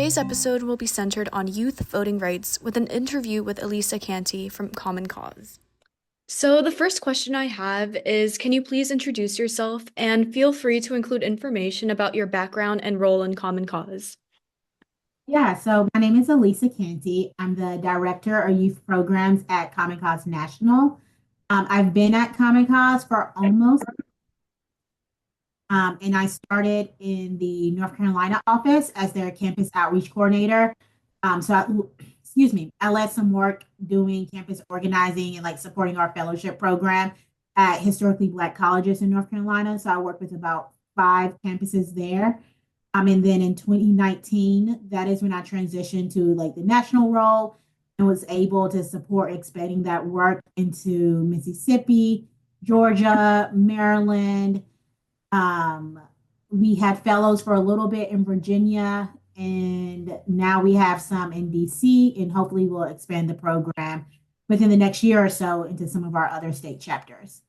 Today's episode will be centered on youth voting rights with an interview with Alyssa Canty from Common Cause. So, the first question I have is, can you please introduce yourself and feel free to include information about your background and role in Common Cause? Yeah, so my name is Alyssa Canty. I'm the director of youth programs at Common Cause National. I've been at Common Cause for almost, and I started in the North Carolina office as their campus outreach coordinator. Excuse me, I led some work doing campus organizing and like supporting our fellowship program at historically Black colleges in North Carolina. So I worked with about 5 campuses there. And then in 2019, that is when I transitioned to like the national role and was able to support expanding that work into Mississippi, Georgia, Maryland. Um, we had fellows for a little bit in Virginia, and now we have some in DC, and hopefully we'll expand the program within the next year or so into some of our other state chapters.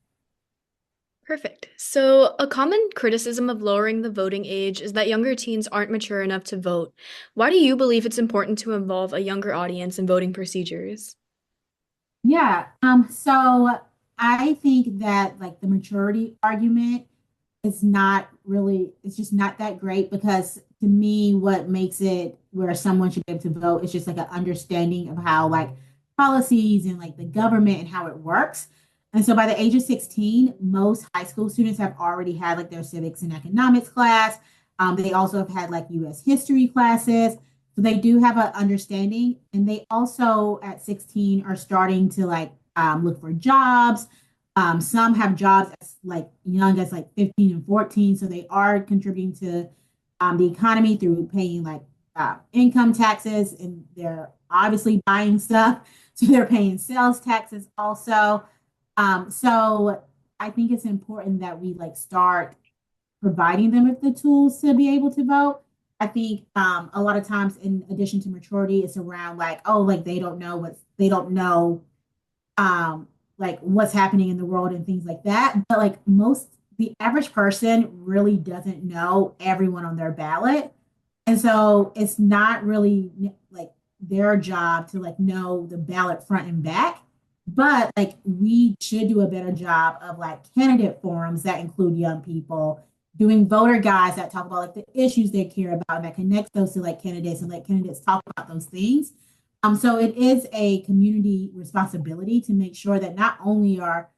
Perfect. So, a common criticism of lowering the voting age is that younger teens aren't mature enough to vote. Why do you believe it's important to involve a younger audience in voting procedures? Yeah, so I think that like the maturity argument is not really, it's just not that great because to me, what makes it where someone should be able to vote is just like an understanding of how like policies and like the government and how it works. And so by the age of 16, most high school students have already had like their civics and economics class. They also have had like US history classes. So they do have an understanding. And they also at 16 are starting to like look for jobs. Some have jobs as like young as like 15 and 14. So they are contributing to the economy through paying like income taxes and they're obviously buying stuff. So they're paying sales taxes also. So I think it's important that we like start providing them with the tools to be able to vote. I think a lot of times, in addition to maturity, it's around like, oh, like they don't know like what's happening in the world and things like that. But like the average person really doesn't know everyone on their ballot. And so it's not really like their job to like know the ballot front and back. But like we should do a better job of like candidate forums that include young people, doing voter guides that talk about like the issues they care about and that connect those to like candidates and let candidates talk about those things. So it is a community responsibility to make sure that not only are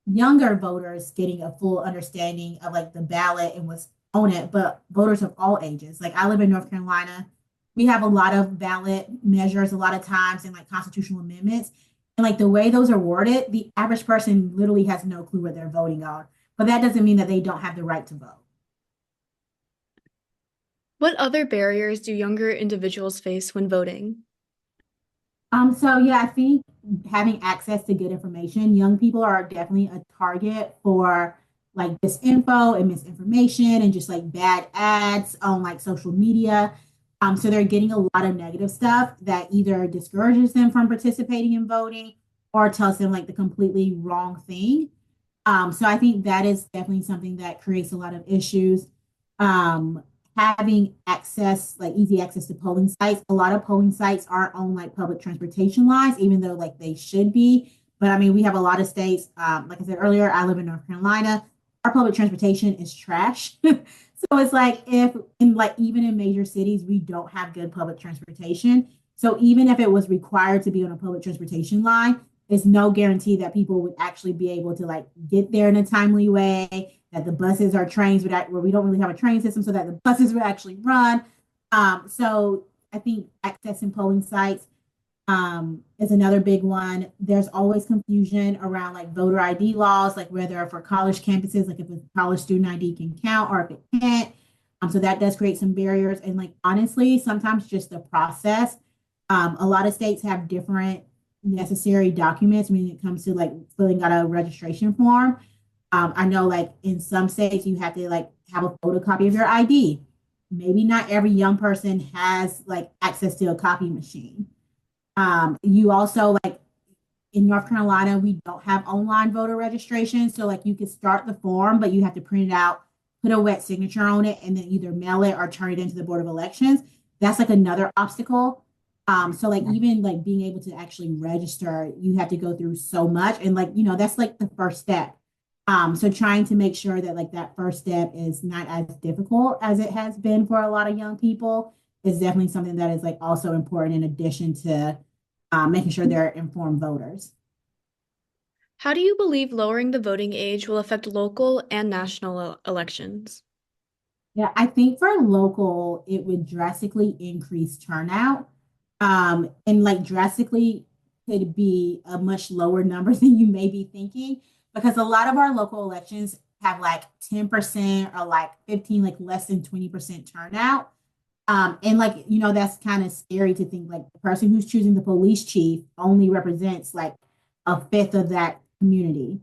younger voters getting a full understanding of like the ballot and what's on it, but voters of all ages. Like I live in North Carolina. We have a lot of ballot measures a lot of times and like constitutional amendments. And like the way those are worded, the average person literally has no clue what they're voting on. But that doesn't mean that they don't have the right to vote. What other barriers do younger individuals face when voting? So yeah, I think having access to good information, young people are definitely a target for like disinfo and misinformation and just like bad ads on like social media. So they're getting a lot of negative stuff that either discourages them from participating in voting or tells them like the completely wrong thing. So I think that is definitely something that creates a lot of issues. Um, Having access, like easy access to polling sites. A lot of polling sites aren't on like public transportation lines, even though like they should be. But I mean, we have a lot of states. Like I said earlier, I live in North Carolina. Our public transportation is trash. So it's like if in like even in major cities, we don't have good public transportation. So even if it was required to be on a public transportation line, it's no guarantee that people would actually be able to like get there in a timely way, that the buses or trains would act where we don't really have a train system so that the buses would actually run. So I think accessing polling sites is another big one. There's always confusion around like voter ID laws, like whether for college campuses, like if a college student ID can count or if it can't. So that does create some barriers. And like honestly, sometimes just the process. A lot of states have different necessary documents when it comes to like filling out a registration form. I know like in some states you have to like have a photocopy of your ID. Maybe not every young person has like access to a copy machine. You also like in North Carolina, we don't have online voter registration. So like you can start the form, but you have to print it out, put a wet signature on it, and then either mail it or turn it into the Board of Elections. that's like another obstacle. So like even like being able to actually register, you have to go through so much. And like, that's like the first step. So trying to make sure that like that first step is not as difficult as it has been for a lot of young people is definitely something that is like also important in addition to making sure they're informed voters. How do you believe lowering the voting age will affect local and national elections? Yeah, I think for local, it would drastically increase turnout. And like drastically could be a much lower number than you may be thinking, because a lot of our local elections have like 10% or like 15, like less than 20% turnout. And like, that's kind of scary to think like the person who's choosing the police chief only represents like a fifth of that community.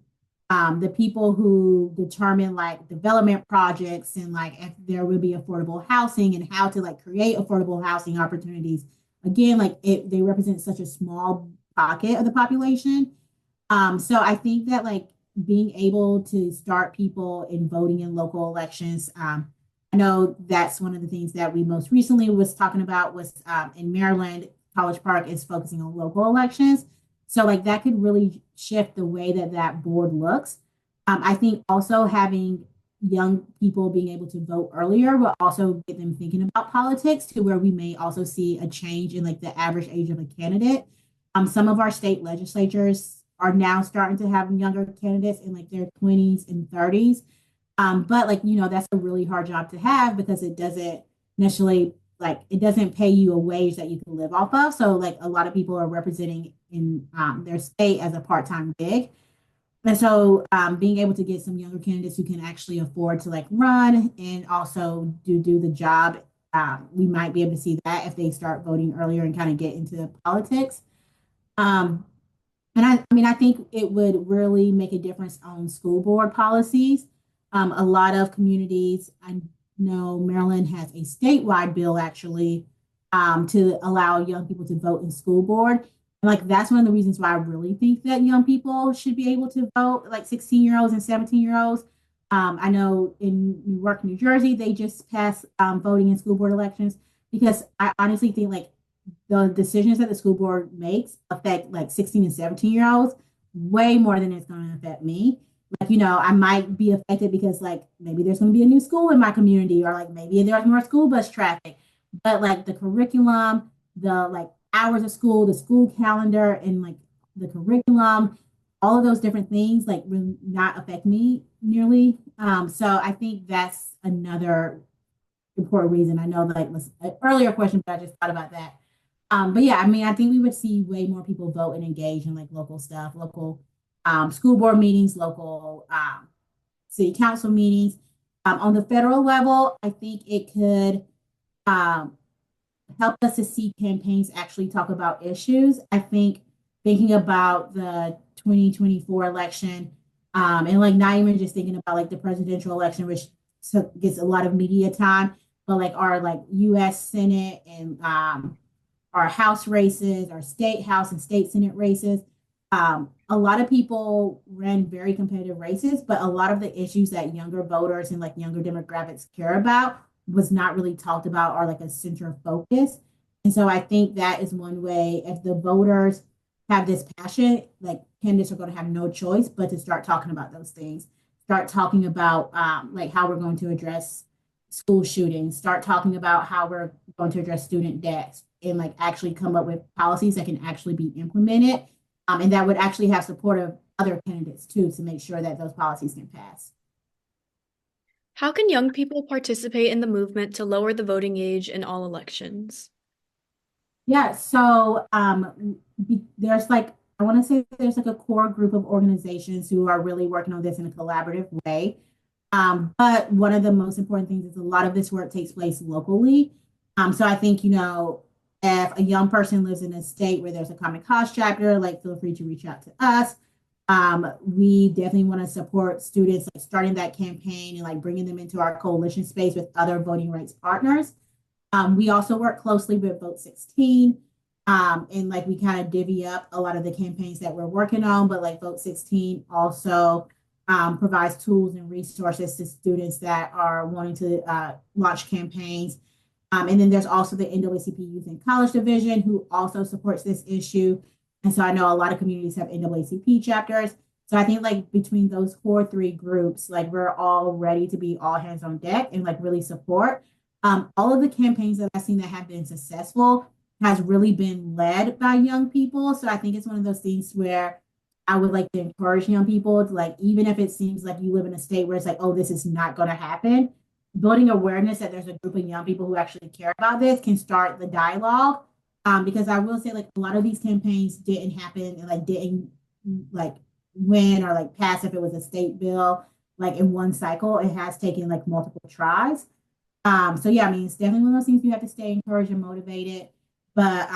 The people who determine like development projects and like if there will be affordable housing and how to like create affordable housing opportunities. Again, like they represent such a small pocket of the population. So I think that like being able to start people in voting in local elections, I know that's one of the things that we most recently was talking about was in Maryland, College Park is focusing on local elections. So like that could really shift the way that that board looks. I think also having young people being able to vote earlier will also get them thinking about politics to where we may also see a change in like the average age of a candidate. Some of our state legislatures are now starting to have younger candidates in like their 20s and 30s. But like, that's a really hard job to have because it doesn't necessarily like it doesn't pay you a wage that you can live off of. So like a lot of people are representing in their state as a part-time gig. And so being able to get some younger candidates who can actually afford to like run and also do the job, we might be able to see that if they start voting earlier and kind of get into politics. Um, and I mean, I think it would really make a difference on school board policies. A lot of communities, I know Maryland has a statewide bill actually to allow young people to vote in school board. And like that's one of the reasons why I really think that young people should be able to vote, like 16-year-olds and 17-year-olds. I know in Newark, New Jersey, they just passed voting in school board elections because I honestly think like the decisions that the school board makes affect like 16 and 17-year-olds way more than it's going to affect me. Like, I might be affected because like maybe there's going to be a new school in my community or like maybe there's more school bus traffic. But like the curriculum, the like hours of school, the school calendar, and like the curriculum, all of those different things like will not affect me nearly. So I think that's another important reason. I know like was an earlier question, but I just thought about that. But yeah, I mean, I think we would see way more people vote and engage in like local stuff, local school board meetings, local city council meetings. On the federal level, I think it could um, help us to see campaigns actually talk about issues. I think thinking about the 2024 election and like not even just thinking about like the presidential election, which gets a lot of media time, but like our like US Senate and our House races, our state House and state Senate races. A lot of people ran very competitive races, but a lot of the issues that younger voters and like younger demographics care about was not really talked about or like a center focus. And so I think that is one way if the voters have this passion, like candidates are going to have no choice but to start talking about those things, start talking about like how we're going to address school shootings, start talking about how we're going to address student debt and like actually come up with policies that can actually be implemented and that would actually have support of other candidates too to make sure that those policies can pass. How can young people participate in the movement to lower the voting age in all elections? Yeah, so there's like I want to say there's like a core group of organizations who are really working on this in a collaborative way. But one of the most important things is a lot of this work takes place locally. So I think, if a young person lives in a state where there's a Common Cause chapter, like feel free to reach out to us. We definitely want to support students like starting that campaign and like bringing them into our coalition space with other voting rights partners. We also work closely with Vote 16. And like we kind of divvy up a lot of the campaigns that we're working on, but like Vote 16 also provides tools and resources to students that are wanting to launch campaigns. And then there's also the NAACP Youth and College Division, who also supports this issue. And so I know a lot of communities have NAACP chapters. So I think like between those core three groups, like we're all ready to be all hands on deck and like really support. All of the campaigns that I've seen that have been successful has really been led by young people. So I think it's one of those things where I would like to encourage young people to like, even if it seems like you live in a state where it's like, oh, this is not going to happen, building awareness that there's a group of young people who actually care about this can start the dialogue. Because I will say, like, a lot of these campaigns didn't happen and like didn't like win or like pass if it was a state bill like in one cycle. It has taken like multiple tries. So yeah, I mean, it's definitely one of those things you have to stay encouraged and motivated. But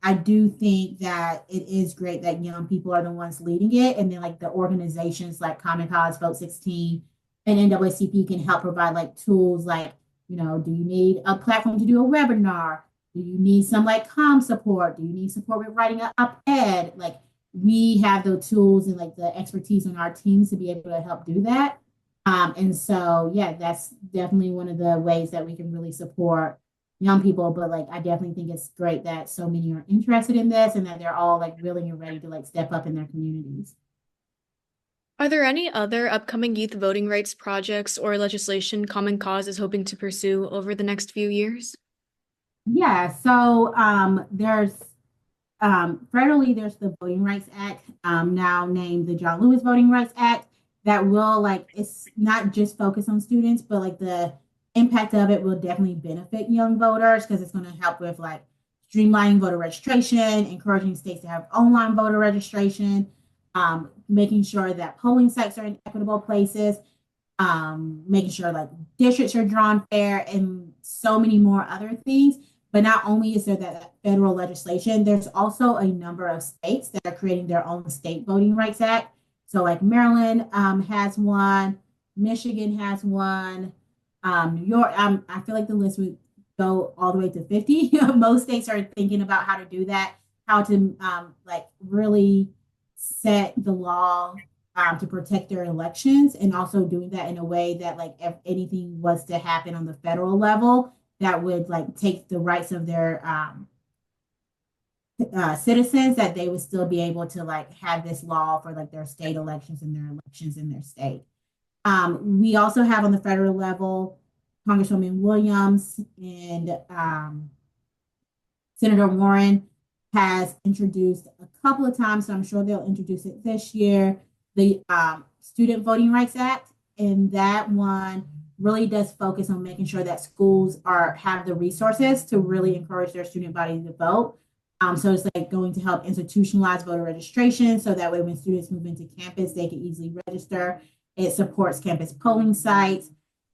I do think that it is great that young people are the ones leading it, and then like the organizations like Common Cause, Vote 16, and NAACP can help provide like tools like, do you need a platform to do a webinar? Do you need some like com support? Do you need support with writing an op-ed? Like we have the tools and like the expertise on our teams to be able to help do that. And so, yeah, that's definitely one of the ways that we can really support young people. But like, I definitely think it's great that so many are interested in this and that they're all like willing and ready to like step up in their communities. Are there any other upcoming youth voting rights projects or legislation Common Cause is hoping to pursue over the next few years? Yeah, so there's federally, there's the Voting Rights Act, now named the John Lewis Voting Rights Act, that will like it's not just focused on students, but like the impact of it will definitely benefit young voters because it's going to help with like streamlining voter registration, encouraging states to have online voter registration, making sure that polling sites are in equitable places, making sure like districts are drawn fair, and so many more other things. But not only is there that federal legislation, there's also a number of states that are creating their own state voting rights act. So like Maryland has one, Michigan has one, New York. I feel like the list would go all the way to 50. Most states are thinking about how to do that, how to like really set the law to protect their elections, and also doing that in a way that like if anything was to happen on the federal level that would like take the rights of their citizens, that they would still be able to like have this law for like their state elections and their elections in their state. We also have on the federal level Congresswoman Williams and Senator Warren has introduced a couple of times, so I'm sure they'll introduce it this year, the Student Voting Rights Act. And that one really does focus on making sure that schools have the resources to really encourage their student body to vote. So it's like going to help institutionalize voter registration so that way when students move into campus, they can easily register. It supports campus polling sites.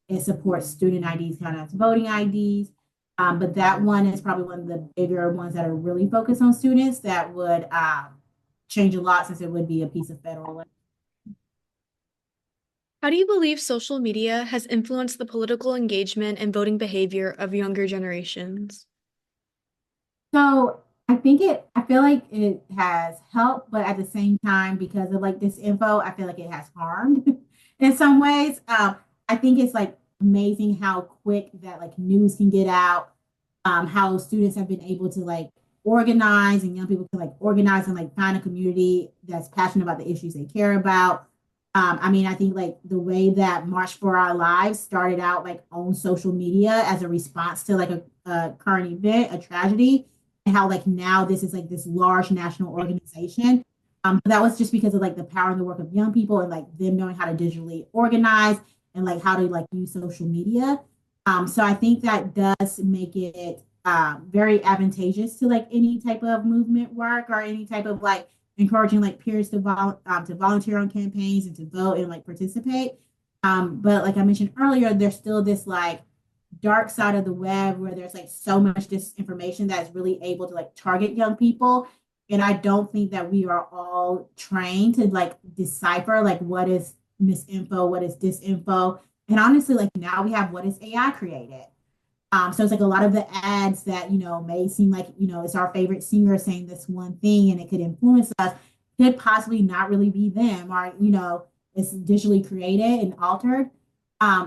It supports student IDs, kind of voting IDs. But that one is probably one of the bigger ones that are really focused on students that would change a lot since it would be a piece of federal. How do you believe social media has influenced the political engagement and voting behavior of younger generations? So I feel like it has helped, but at the same time, because of like this info, I feel like it has harmed in some ways. I think it's like amazing how quick that like news can get out, how students have been able to like organize and young people can like organize and like find a community that's passionate about the issues they care about. I mean, I think like the way that March for Our Lives started out like on social media as a response to like a current event, a tragedy, and how like now this is like this large national organization. But that was just because of like the power and the work of young people and like them knowing how to digitally organize and like how to like use social media. So I think that does make it very advantageous to like any type of movement work or any type of like encouraging like peers to volunteer on campaigns and to vote and like participate. But like I mentioned earlier, there's still this like dark side of the web where there's like so much disinformation that's really able to like target young people. And I don't think that we are all trained to like decipher like what is misinfo, what is disinfo. And honestly, like now we have what is AI created. So it's like a lot of the ads that, may seem like, it's our favorite singer saying this one thing and it could influence us, could possibly not really be them, or, it's digitally created and altered.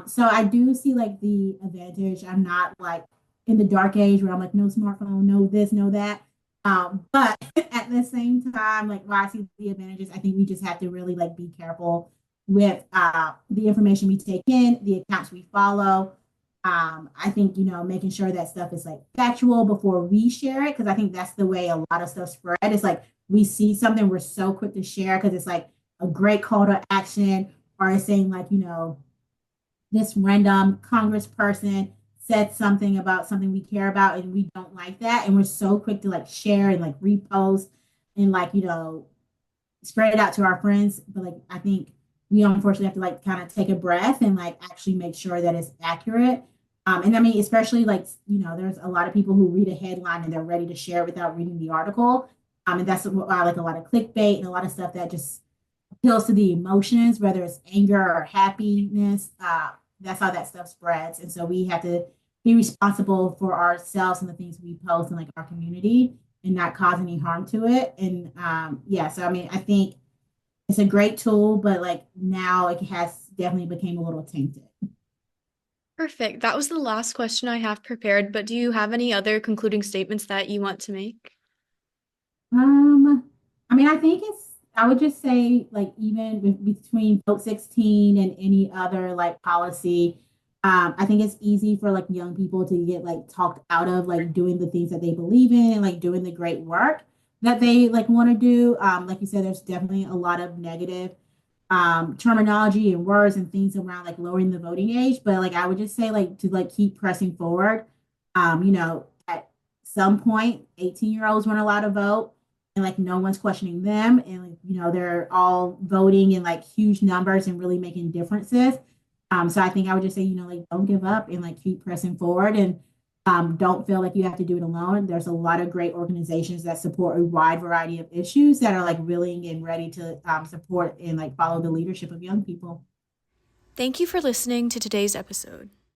So I do see like the advantage. I'm not like in the dark age where I'm like, no smartphone, no this, no that. But at the same time, like while I see the advantages, I think we just have to really like be careful with the information we take in, the accounts we follow. I think, making sure that stuff is like factual before we share it, because I think that's the way a lot of stuff spread. It's like we see something, we're so quick to share because it's like a great call to action, or it's saying like, this random congressperson said something about something we care about and we don't like that. And we're so quick to like share and like repost and like, spread it out to our friends. But like, I think we unfortunately have to like kind of take a breath and like actually make sure that it's accurate. And I mean, especially like, there's a lot of people who read a headline and they're ready to share it without reading the article. And that's why like a lot of clickbait and a lot of stuff that just appeals to the emotions, whether it's anger or happiness. That's how that stuff spreads. And so we have to be responsible for ourselves and the things we post in like our community and not cause any harm to it. And yeah, so I mean, I think it's a great tool, but like now it has definitely became a little tainted. Perfect. That was the last question I have prepared, but do you have any other concluding statements that you want to make? Um, I mean, I think I would just say, like, even between Vote 16 and any other like policy, I think it's easy for like young people to get like talked out of like doing the things that they believe in and like doing the great work that they like want to do. Like you said, there's definitely a lot of negative terminology and words and things around like lowering the voting age. But like I would just say like to like keep pressing forward. At some point, 18-year-olds weren't allowed to vote and like no one's questioning them. And like, they're all voting in like huge numbers and really making differences. So I think I would just say, like don't give up and like keep pressing forward and don't feel like you have to do it alone. There's a lot of great organizations that support a wide variety of issues that are like willing and ready to support and like follow the leadership of young people. Thank you for listening to today's episode.